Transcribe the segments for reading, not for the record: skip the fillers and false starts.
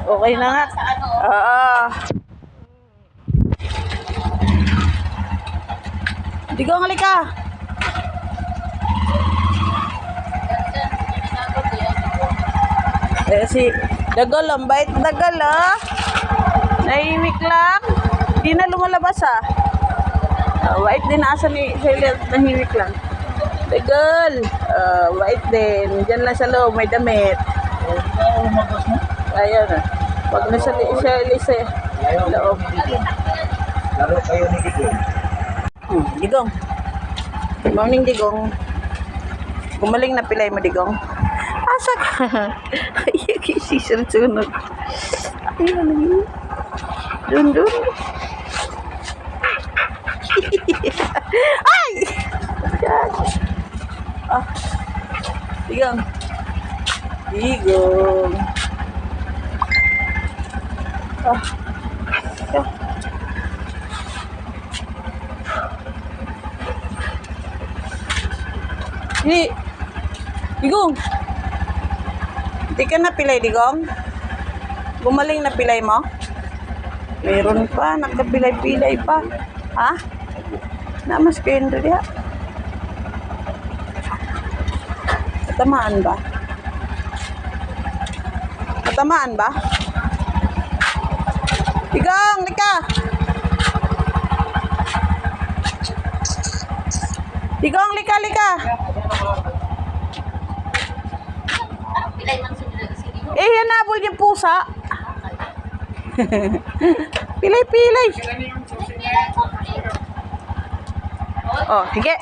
Okay na nga. Oo. Digong, halika. Si Dagol, ang bait Dagol, ah. Nahimik lang. Hindi na lumalabas, ah. Bait din asa ni Sheila, nahimik lang. Dagol, bait din. Diyan lang sa loob, may damit. Ayun, ah. Pag nasa Sheila sa loob. Laro kayo ni Digong. Digong. Good morning, Digong. Gumaling na pilay mo, Digong. Asa ka? Ay, sisunod. Ayun. Dun. Ay! Ah. Digong. Ah. Digong. Di ka na pilay, Digong? Gumaling na pilay mo? Meron pa, nakapilay-pilay pa. Ha? Namas kayo na diya. Katamaan ba? Digong, lika! Digong, lika! Hanapol yung pusa. Pilay. Oh, sige.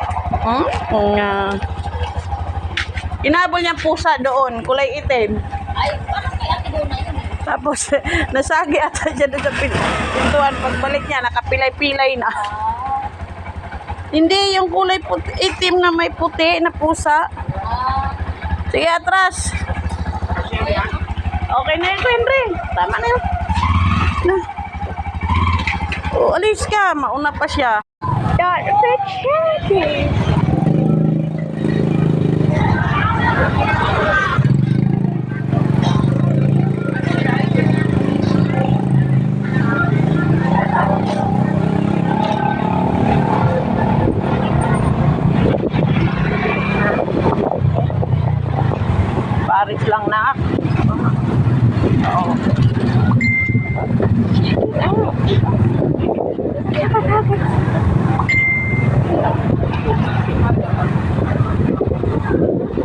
Inabol niya pusa doon, kulay itim. Ay, parang may ate doon na yun. Tapos, nasagi ata siya doon sa pintuan. Pagbalik niya, nakapilay-pilay na. Hindi, yung kulay puti, itim na may puti na pusa. Sige, atras. Okay na yun, Henry. Tama na yun. Na. O, alis ka. Mauna pa siya. Paris lang na. Oo.